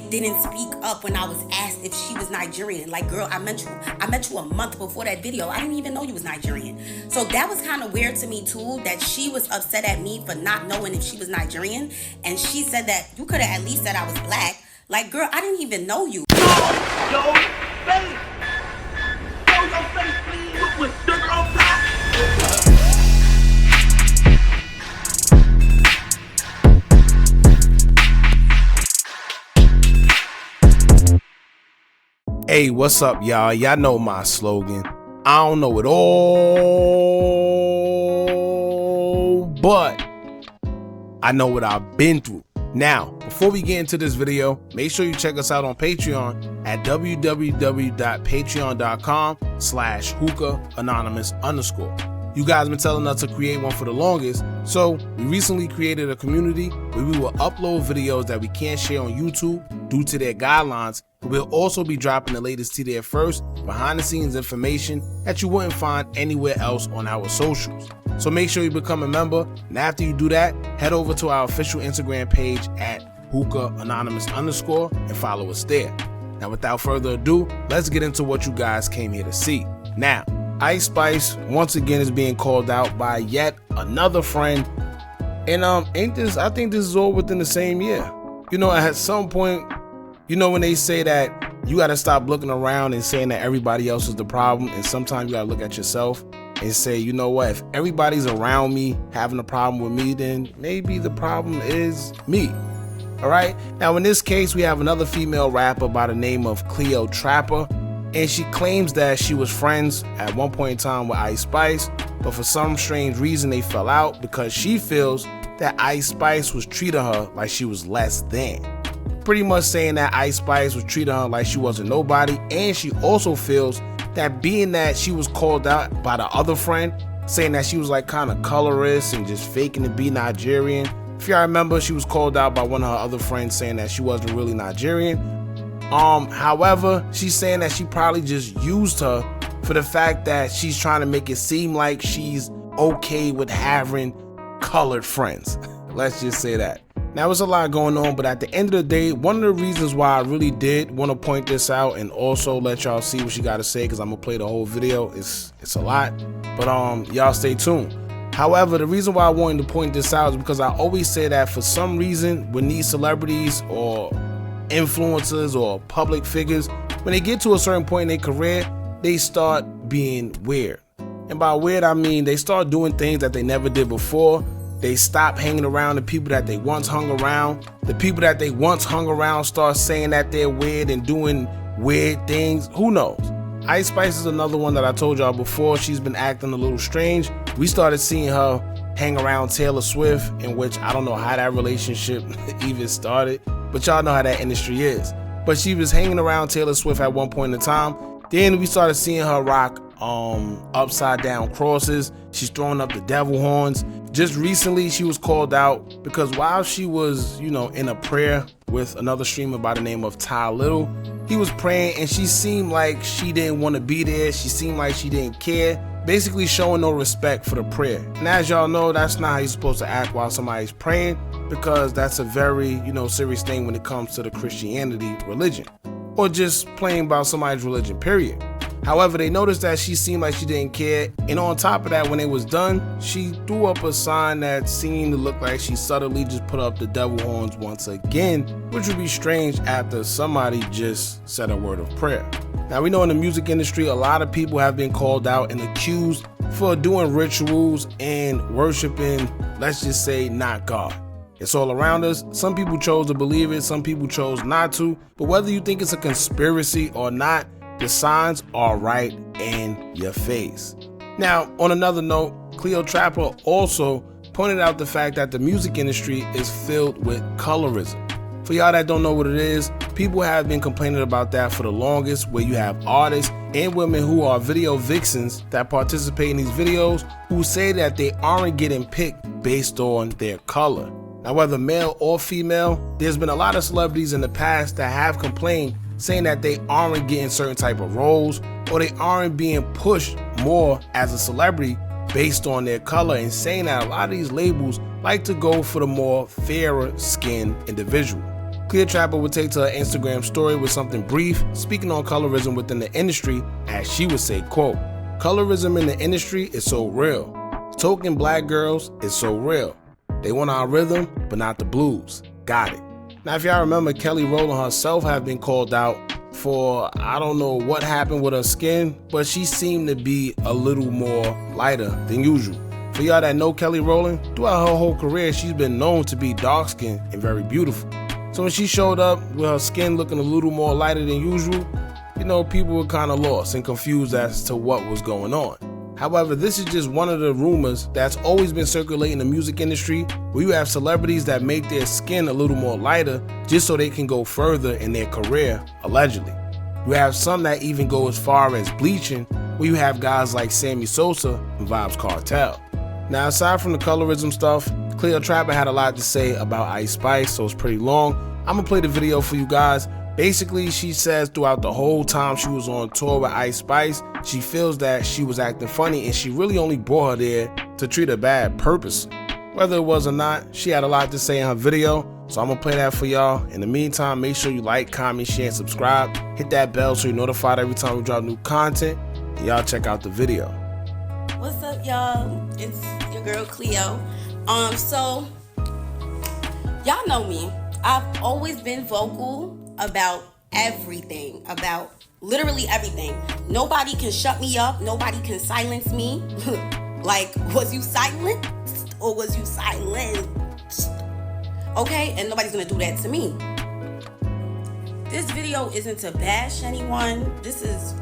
didn't speak up when I was asked if she was Nigerian. Like, girl, I met you a month before that video. I didn't even know you was Nigerian. So that was kind of weird to me too, that she was upset at me for not knowing if she was Nigerian. And she said that you could have at least said I was black. Like, girl, I didn't even know you. Yo, face. Show your face, please, with sugar on top. Hey, what's up, y'all? Y'all know my slogan. I don't know it all, but I know what I've been through. Now, before we get into this video, make sure you check us out on Patreon at www.patreon.com/Hookah Anonymous _. You guys been telling us to create one for the longest, so we recently created a community where we will upload videos that we can't share on YouTube due to their guidelines. We'll also be dropping the latest to there first, behind the scenes information that you wouldn't find anywhere else on our socials. So make sure you become a member, and after you do that, head over to our official Instagram page at Hookah Anonymous _ and follow us there. Now, without further ado, let's get into what you guys came here to see. Now, Ice Spice once again is being called out by yet another friend, and I think this is all within the same year. You know, at some point, you know when they say that you got to stop looking around and saying that everybody else is the problem, and sometimes you got to look at yourself and say, you know what, if everybody's around me having a problem with me, then maybe the problem is me. All right. Now, in this case, we have another female rapper by the name of Cleotrapa, and she claims that she was friends at one point in time with Ice Spice, but for some strange reason they fell out because she feels that Ice Spice was treating her like she was less than. Pretty much saying that Ice Spice was treating her like she wasn't nobody, and she also feels that being that she was called out by the other friend, saying that she was like kind of colorist and just faking to be Nigerian. If y'all remember, she was called out by one of her other friends saying that she wasn't really Nigerian. However, she's saying that she probably just used her for the fact that she's trying to make it seem like she's okay with having colored friends. Let's just say that. Now, there's a lot going on, but at the end of the day, one of the reasons why I really did want to point this out and also let y'all see what she got to say, because I'm gonna play the whole video, it's a lot, but y'all stay tuned. However, the reason why I wanted to point this out is because I always say that for some reason, when these celebrities or influencers or public figures, when they get to a certain point in their career, they start being weird. And by weird, I mean they start doing things that they never did before. They stop hanging around the people that they once hung around. The people that they once hung around start saying that they're weird and doing weird things. Who knows? Ice Spice is another one that I told y'all before. She's been acting a little strange. We started seeing her hang around Taylor Swift, in which I don't know how that relationship even started, but y'all know how that industry is. But she was hanging around Taylor Swift at one point in time. Then we started seeing her rock upside down crosses. She's throwing up the devil horns. Just recently, she was called out because while she was, you know, in a prayer with another streamer by the name of Ty Little, he was praying and she seemed like she didn't want to be there. She seemed like she didn't care, basically showing no respect for the prayer. And as y'all know, that's not how you're supposed to act while somebody's praying, because that's a very, you know, serious thing when it comes to the Christianity religion, or just playing about somebody's religion, period. However, they noticed that she seemed like she didn't care, and on top of that, when it was done, she threw up a sign that seemed to look like she subtly just put up the devil horns once again, which would be strange after somebody just said a word of prayer. Now, we know in the music industry, a lot of people have been called out and accused for doing rituals and worshiping, let's just say, not God. It's all around us. Some people chose to believe it, some people chose not to, but whether you think it's a conspiracy or not, the signs are right in your face. Now, on another note, Cleotrapa also pointed out the fact that the music industry is filled with colorism. For y'all that don't know what it is, people have been complaining about that for the longest, where you have artists and women who are video vixens that participate in these videos who say that they aren't getting picked based on their color. Now, whether male or female, there's been a lot of celebrities in the past that have complained, saying that they aren't getting certain type of roles, or they aren't being pushed more as a celebrity based on their color, and saying that a lot of these labels like to go for the more fairer skinned individual. Cleotrapa would take to her Instagram story with something brief, speaking on colorism within the industry, as she would say, quote, "Colorism in the industry is so real. Token black girls is so real. They want our rhythm, but not the blues. Got it." Now, if y'all remember, Kelly Rowland herself have been called out for, I don't know what happened with her skin, but she seemed to be a little more lighter than usual. For y'all that know Kelly Rowland, throughout her whole career, she's been known to be dark-skinned and very beautiful. So when she showed up with her skin looking a little more lighter than usual, you know, people were kind of lost and confused as to what was going on. However, this is just one of the rumors that's always been circulating in the music industry, where you have celebrities that make their skin a little more lighter just so they can go further in their career, allegedly. You have some that even go as far as bleaching, where you have guys like Sammy Sosa and Vybz Kartel. Now, aside from the colorism stuff, Cleotrapa had a lot to say about Ice Spice, so it's pretty long. I'm gonna play the video for you guys. Basically, she says throughout the whole time she was on tour with Ice Spice, she feels that she was acting funny and she really only brought her there to treat her bad purposely. Whether it was or not, she had a lot to say in her video, so I'm gonna play that for y'all. In the meantime, make sure you like, comment, share, and subscribe. Hit that bell so you're notified every time we drop new content, and y'all check out the video. What's up, y'all? It's your girl Cleo. So y'all know me. I've always been vocal about everything, about literally everything. Nobody can shut me up. Nobody can silence me. Like, was you silenced or was you silenced? Okay, and nobody's gonna do that to me. This video isn't to bash anyone. This is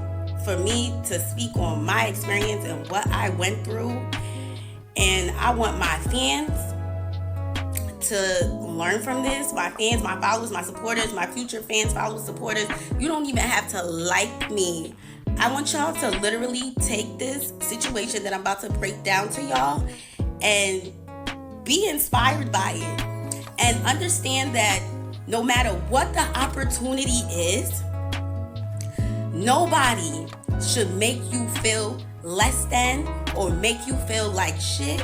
for me to speak on my experience and what I went through. And I want my fans to learn from this. My fans, my followers, my supporters, my future fans, followers, supporters. You don't even have to like me. I want y'all to literally take this situation that I'm about to break down to y'all and be inspired by it. And understand that no matter what the opportunity is, nobody should make you feel less than or make you feel like shit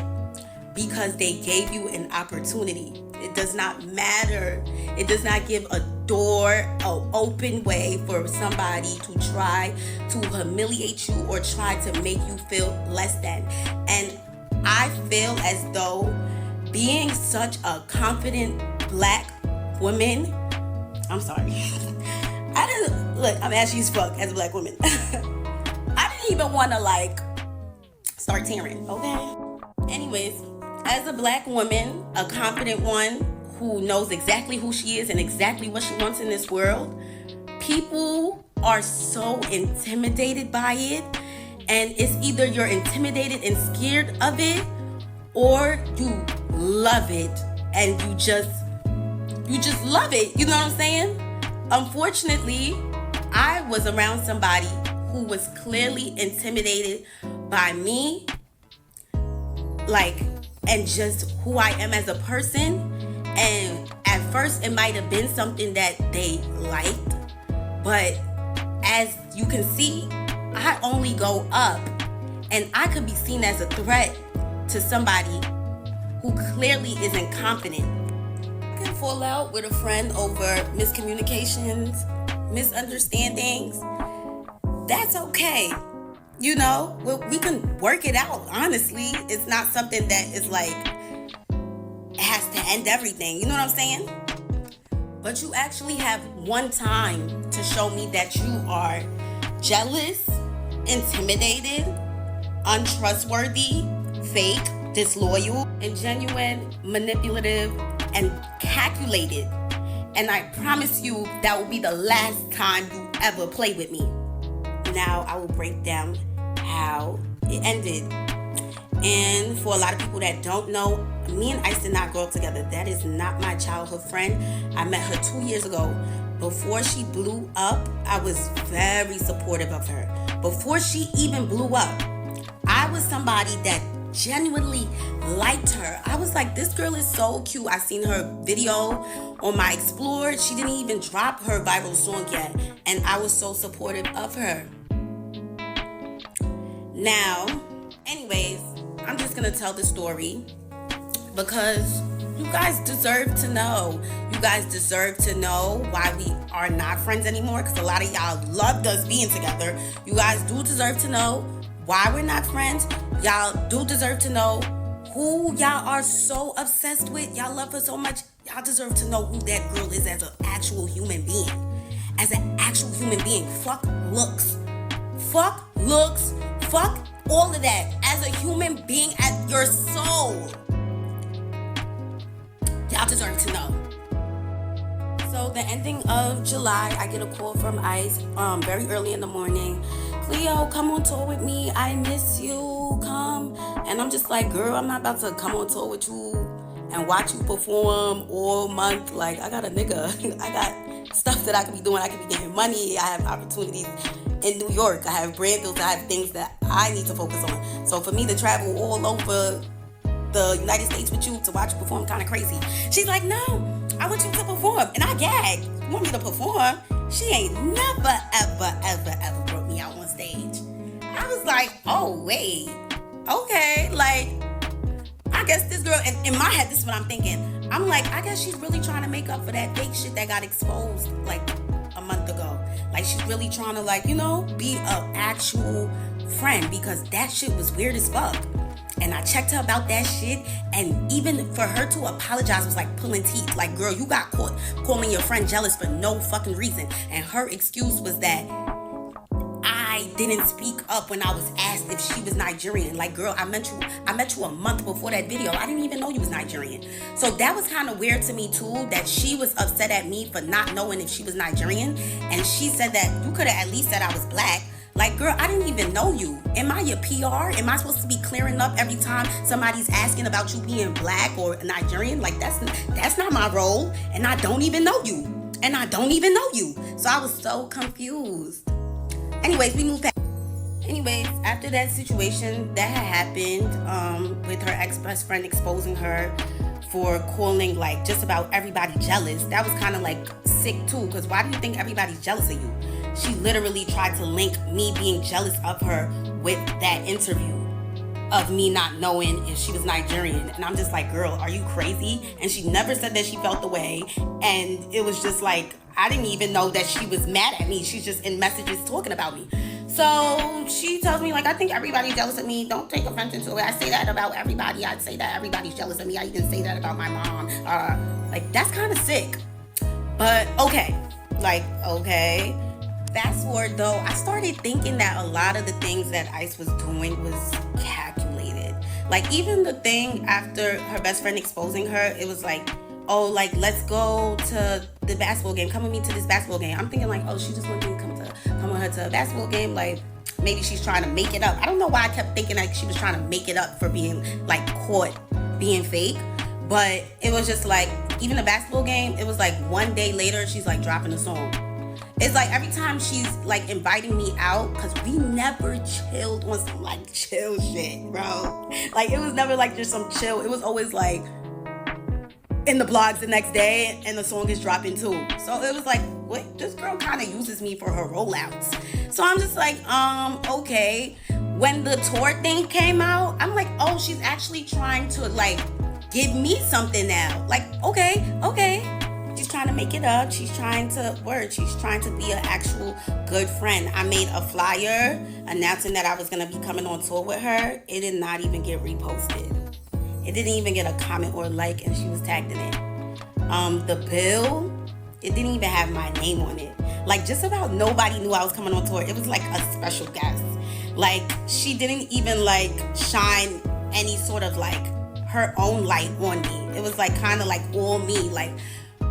because they gave you an opportunity. It does not matter. It does not give a door, an open way for somebody to try to humiliate you or try to make you feel less than. And I feel as though being such a confident black woman, I'm sorry. I'm ashy as fuck as a black woman. I didn't even want to start tearing, okay? Anyways, as a black woman, a confident one who knows exactly who she is and exactly what she wants in this world, people are so intimidated by it. And it's either you're intimidated and scared of it, or you love it and you just love it. You know what I'm saying? Unfortunately, I was around somebody who was clearly intimidated by me, and just who I am as a person. And at first it might have been something that they liked, but as you can see, I only go up, and I could be seen as a threat to somebody who clearly isn't confident. I can fall out with a friend over miscommunications, misunderstandings. That's okay. You know, we can work it out. Honestly, it's not something that is it has to end everything. You know what I'm saying? But you actually have one time to show me that you are jealous, intimidated, untrustworthy, fake, disloyal, and genuine, manipulative, and calculated. And I promise you that will be the last time you ever play with me. Now I will break down how it ended. And for a lot of people that don't know, me and Ice did not grow up together. That is not my childhood friend. I met her 2 years ago. Before she blew up, I was very supportive of her. Before she even blew up, I was somebody that genuinely liked her. I was like, this girl is so cute. I seen her video on my Explore. She didn't even drop her viral song yet, and I was so supportive of her. Now, anyways, I'm just gonna tell the story because You guys deserve to know. You guys deserve to know why we are not friends anymore, because a lot of y'all loved us being together. You guys do deserve to know why we're not friends. Y'all do deserve to know who y'all are so obsessed with. Y'all love her so much. Y'all deserve to know who that girl is as an actual human being. As an actual human being. Fuck looks. Fuck looks. Fuck all of that. As a human being, at your soul. Y'all deserve to know. So the ending of July, I get a call from Ice very early in the morning. Cleo, come on tour with me. I miss you. Come. And I'm just like, girl, I'm not about to come on tour with you and watch you perform all month. Like, I got a nigga. I got stuff that I could be doing. I could be getting money. I have opportunities in New York. I have brand deals. I have things that I need to focus on. So for me to travel all over the United States with you to watch you perform kind of crazy. She's like, no, I want you to perform. And I gagged. You want me to perform? She ain't never, ever brought me out on stage. I was like, oh, wait. Okay. Like, I guess this girl, and in my head, this is what I'm thinking. I'm like, I guess she's really trying to make up for that fake shit that got exposed like a month ago. Like, she's really trying to, like, you know, be an actual friend, because that shit was weird as fuck. And I checked her about that shit, and even for her to apologize was like pulling teeth. Like, girl, you got caught calling your friend jealous for no fucking reason. And her excuse was that I didn't speak up when I was asked if she was Nigerian. Like, girl, I met you a month before that video. I didn't even know you was Nigerian. So that was kind of weird to me too, that she was upset at me for not knowing if she was Nigerian. And she said that you could have at least said I was black. Like, girl, I didn't even know you. Am I your PR? Am I supposed to be clearing up every time somebody's asking about you being black or Nigerian? Like, that's not my role. And I don't even know you. So I was so confused. Anyways, we moved past. Anyways, after that situation that had happened with her ex-best friend exposing her for calling like just about everybody jealous, that was kind of like sick too, because why do you think everybody's jealous of you? She literally tried to link me being jealous of her with that interview of me not knowing if she was Nigerian. And I'm just like, girl, are you crazy? And she never said that she felt the way. And it was just like, I didn't even know that she was mad at me. She's just in messages talking about me. So she tells me, like, I think everybody's jealous of me. Don't take offense to it. I say that about everybody. I'd say that everybody's jealous of me. I even say that about my mom. Like, that's kind of sick. But okay. Fast forward though, I started thinking that a lot of the things that Ice was doing was calculated. Like, even the thing after her best friend exposing her, it was like, oh, like, let's go to the basketball game. Come with me to this basketball game. I'm thinking like, oh, she just wanted me to come with her to a basketball game. Like, maybe she's trying to make it up. I don't know why I kept thinking like she was trying to make it up for being like caught being fake. But it was just like, even the basketball game, it was like one day later, she's like dropping a song. It's like every time she's like inviting me out, because we never chilled on some like chill shit, bro. Like, it was never like just some chill. It was always like in the blogs the next day and the song is dropping too. So it was like, what? This girl kind of uses me for her rollouts. So I'm just like, okay. When the tour thing came out, I'm like, oh, she's actually trying to like give me something now. Like, okay. She's trying to make it up. She's trying to be an actual good friend. I made a flyer announcing that I was going to be coming on tour with her. It did not even get reposted. It didn't even get a comment or like, and she was tagged in it. The bill, it didn't even have my name on it. Like, just about nobody knew I was coming on tour. It was like a special guest. Like, she didn't even like shine any sort of like her own light on me. It was like kind of like all me. Like,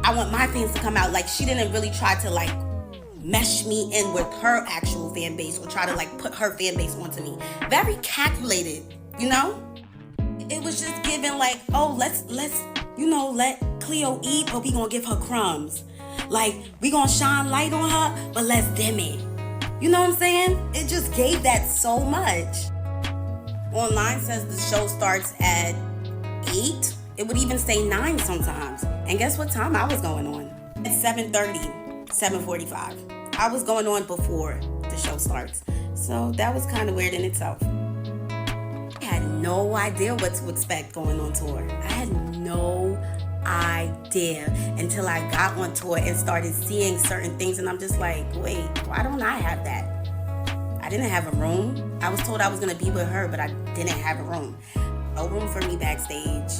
I want my fans to come out. Like, she didn't really try to like mesh me in with her actual fan base or try to like put her fan base onto me. Very calculated, you know? It was just given like, oh, let's let Cleo eat, but we gonna give her crumbs. Like, we gonna shine light on her, but let's dim it. You know what I'm saying? It just gave that so much. Online says the show starts at 8. It would even say 9 sometimes. And guess what time I was going on? At 7:30, 7:45. I was going on before the show starts. So that was kind of weird in itself. I had no idea what to expect going on tour. I had no idea until I got on tour and started seeing certain things, and I'm just like, wait, why don't I have that? I didn't have a room. I was told I was gonna be with her, but I didn't have a room. No room for me backstage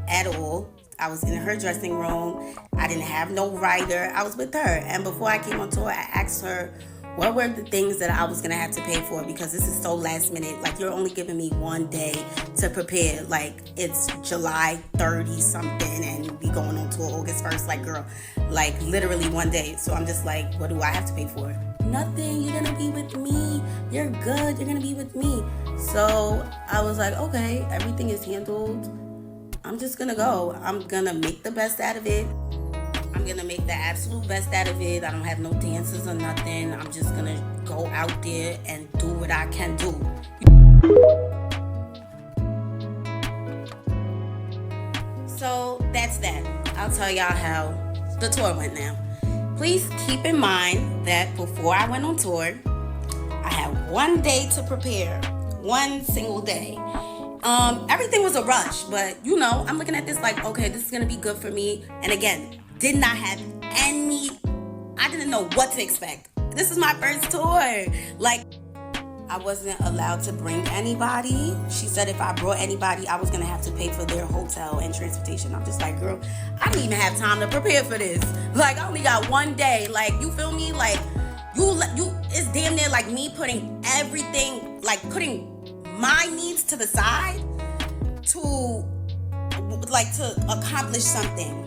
at all. I was in her dressing room. I didn't have no rider. I was with her. And before I came on tour, I asked her what were the things that I was going to have to pay for, because this is so last minute. Like, you're only giving me one day to prepare. Like, it's July 30 something and we going on tour August 1st. Like, girl, like literally one day. So I'm just like, what do I have to pay for? Nothing. You're going to be with me. You're good. You're going to be with me. So I was like, okay, everything is handled. I'm just gonna go. I'm gonna make the best out of it. I'm gonna make the absolute best out of it. I don't have no dances or nothing. I'm just gonna go out there and do what I can do. So that's that. I'll tell y'all how the tour went now. Please keep in mind that before I went on tour, I had one day to prepare. One single day. Everything was a rush, but I'm looking at this like, okay, this is gonna be good for me. And again, did not have I didn't know what to expect. This is my first tour. Like, I wasn't allowed to bring anybody. She said if I brought anybody, I was gonna have to pay for their hotel and transportation. I'm just like, girl, I didn't even have time to prepare for this. Like, I only got one day. Like, you feel me? Like, you, it's damn near like me putting everything, like putting my needs to the side to accomplish something.